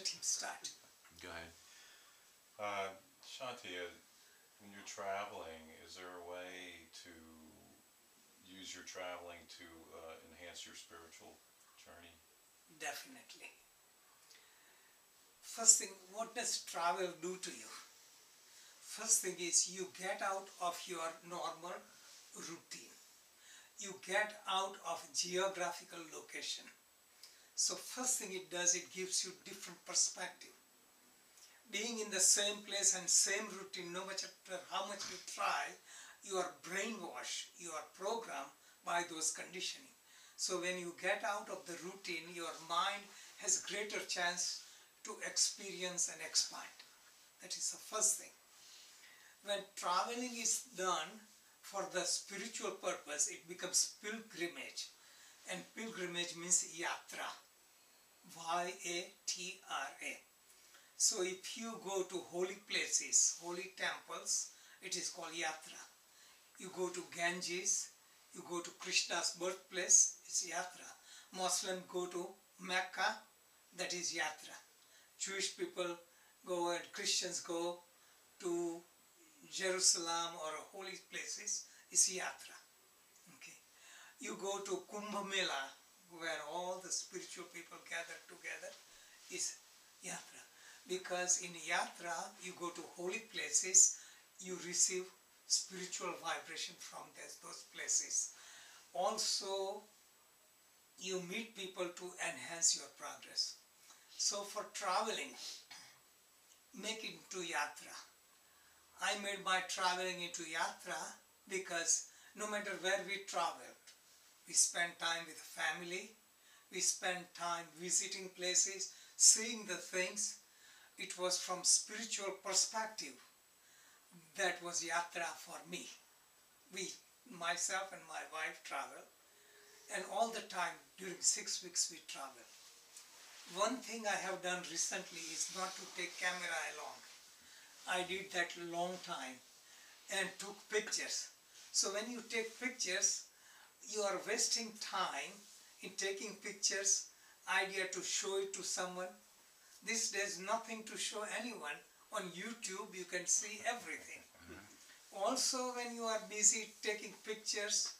let him start. Go ahead. Shanti, when you're traveling, is there a way to use your traveling to enhance your spiritual journey? Definitely. First thing, what does travel do to you? First thing is you get out of your normal routine. You get out of geographical location. So first thing it does, it gives you different perspective. Being in the same place and same routine, no matter how much you try, you are brainwashed, you are programmed by those conditioning. So when you get out of the routine, your mind has greater chance to experience and expand. That is the first thing. When traveling is done for the spiritual purpose, it becomes pilgrimage. And pilgrimage means yatra. Y-A-T-R-A. So if you go to holy places, holy temples, it is called yatra. You go to Ganges, you go to Krishna's birthplace, it's yatra. Muslims go to Mecca, that is yatra. Jewish people go and Christians go to Jerusalem or holy places, it's yatra. Okay. You go to Kumbh Mela, where all the spiritual people gather together, is yatra. Because in yatra, you go to holy places, you receive spiritual vibration from those places. Also, you meet people to enhance your progress. So for traveling, make it into yatra. I made my traveling into yatra because no matter where we traveled, we spend time with the family, we spend time visiting places, seeing the things. It was from spiritual perspective. That was yatra for me. Myself and my wife travel, and all the time during 6 weeks we travel. One thing I have done recently is not to take camera along. I did that long time and took pictures. So when you take pictures, you are wasting time in taking pictures, idea to show it to someone. These days nothing to show anyone. On YouTube you can see everything. Also when you are busy taking pictures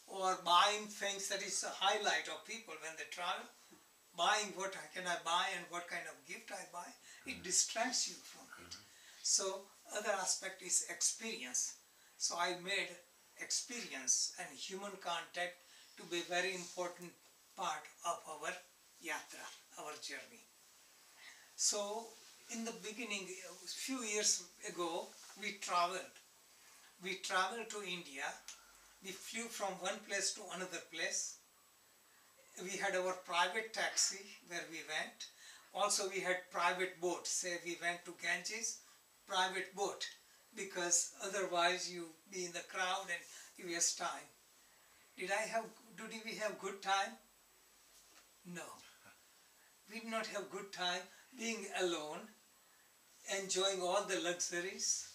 or buying things, that is the highlight of people when they travel. Buying what can I buy and what kind of gift I buy, it distracts you from it. So other aspect is experience. So I made experience and human contact to be a very important part of our yatra, our journey. So in the beginning, a few years ago, we traveled. We traveled to India. We flew from one place to another place. We had our private taxi where we went. Also we had private boat. Say we went to Ganges, private boat, because otherwise you be in the crowd and you waste time. Did we have good time? No. We did not have good time being alone, enjoying all the luxuries.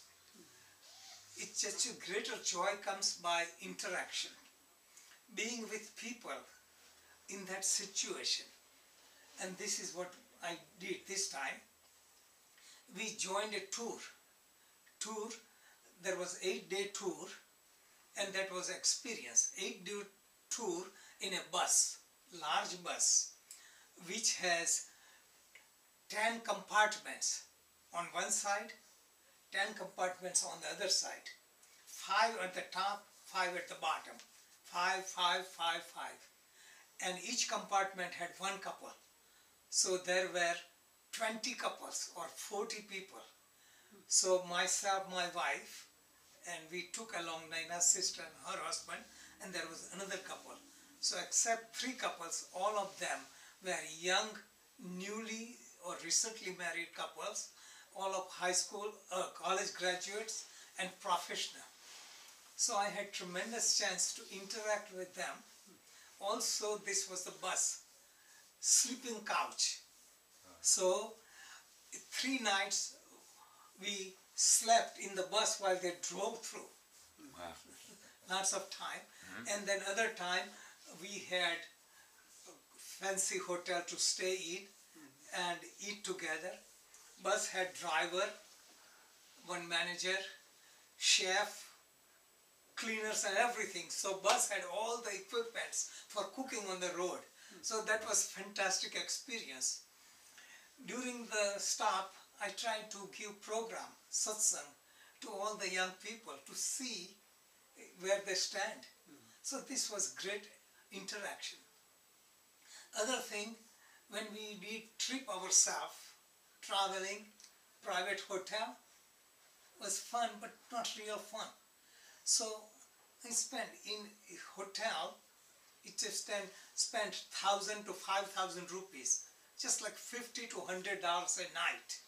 It's just a greater joy comes by interaction. Being with people in that situation. And this is what I did this time. We joined a tour. There was 8-day tour, and that was experience. 8-day tour in a bus, large bus, which has 10 compartments on one side, 10 compartments on the other side. 5 at the top, 5 at the bottom. 5, 5, 5, 5. And each compartment had one couple. So there were 20 couples or 40 people. So myself, my wife, and we took along Naina's sister and her husband, and there was another couple. So except 3 couples, all of them were young, newly or recently married couples, all of high school, college graduates and professional. So I had tremendous chance to interact with them. Also, this was the bus, sleeping couch. So 3 nights we slept in the bus while they drove through. Wow. Lots of time. And then other time we had a fancy hotel to stay in, and eat together. Bus had driver, one manager, chef, cleaners and everything. So bus had all the equipments for cooking on the road. So that was fantastic experience. During the stop, I tried to give program, Satsang, to all the young people to see where they stand. So this was great interaction. Other thing, when we did trip ourselves, traveling, private hotel, was fun but not real fun. So I spent in a hotel, it just spent 1,000 to 5,000 rupees, just like $50 to $100 a night.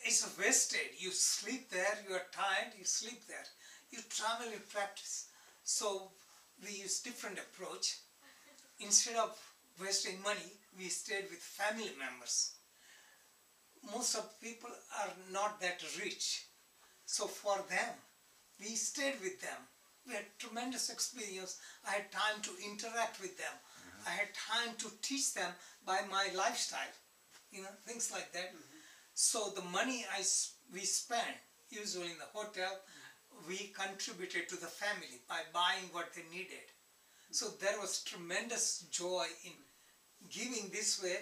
It's wasted. You sleep there, you are tired, you sleep there. You travel, you practice. So we use different approach. Instead of wasting money, we stayed with family members. Most of people are not that rich. So for them, we stayed with them. We had tremendous experience. I had time to interact with them. I had time to teach them by my lifestyle, things like that. So the money we spent, usually in the hotel, we contributed to the family by buying what they needed. So there was tremendous joy in giving this way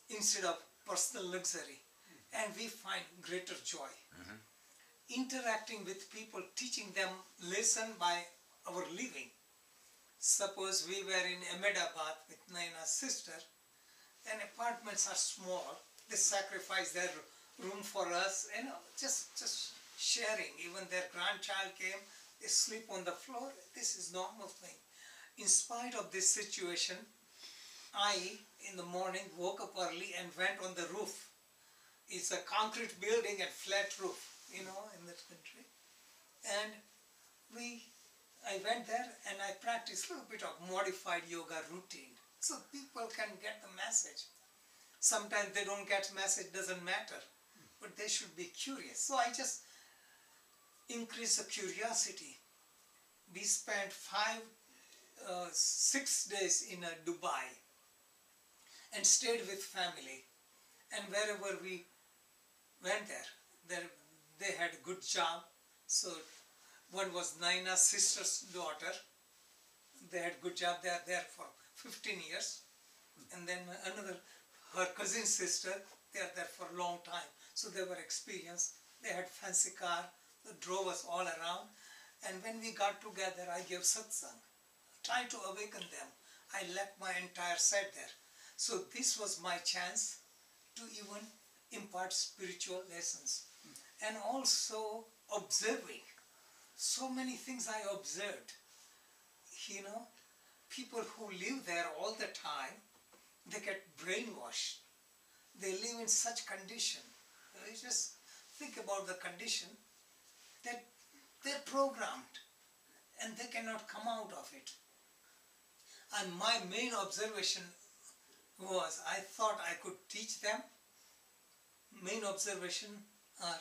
instead of personal luxury. And we find greater joy. Interacting with people, teaching them lesson by our living. Suppose we were in Ahmedabad with Naina's sister, and apartments are small. They sacrifice their room for us, just sharing. Even their grandchild came, they sleep on the floor. This is normal thing. In spite of this situation, I, in the morning, woke up early and went on the roof. It's a concrete building and flat roof, in that country. And I went there and I practiced a little bit of modified yoga routine. So people can get the message. Sometimes they don't get message, doesn't matter. But they should be curious. So I just increased the curiosity. We spent 6 days in Dubai and stayed with family. And wherever we went there, they had a good job. So one was Naina's sister's daughter. They had good job. They are there for 15 years. And then another, her cousin's sister, they are there for a long time. So they were experienced. They had fancy car. They drove us all around. And when we got together, I gave satsang, trying to awaken them. I left my entire set there. So this was my chance to even impart spiritual lessons. And also observing. So many things I observed. People who live there all the time, they get brainwashed. They live in such condition. You just think about the condition that they're programmed and they cannot come out of it. And my main observation was, I thought I could teach them. Main observation are,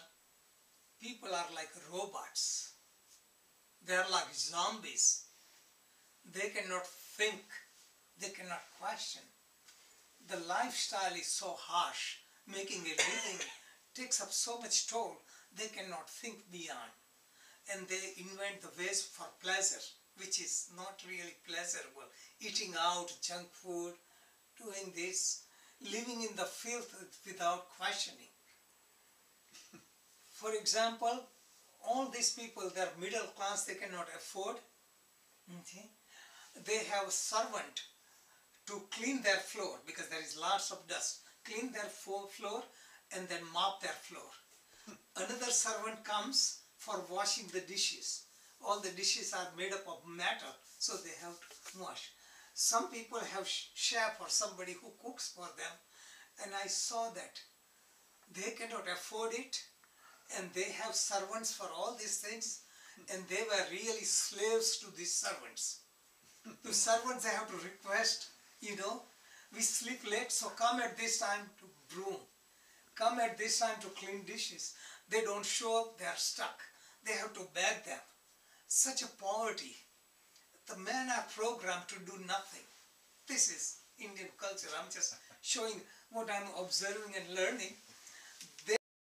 people are like robots. They are like zombies. They cannot think. They cannot question. The lifestyle is so harsh. Making a living takes up so much toll. They cannot think beyond. And they invent the ways for pleasure, which is not really pleasurable. Eating out, junk food, doing this, living in the filth without questioning. For example, all these people, they're middle class, they cannot afford. Okay. They have a servant to clean their floor because there is lots of dust. Clean their floor and then mop their floor. Another servant comes for washing the dishes. All the dishes are made up of metal, so they have to wash. Some people have chef or somebody who cooks for them, and I saw that they cannot afford it, and they have servants for all these things, and they were really slaves to these servants. The servants, they have to request, we sleep late, so come at this time to broom. Come at this time to clean dishes. They don't show up, they are stuck. They have to beg them. Such a poverty. The men are programmed to do nothing. This is Indian culture. I'm just showing what I'm observing and learning,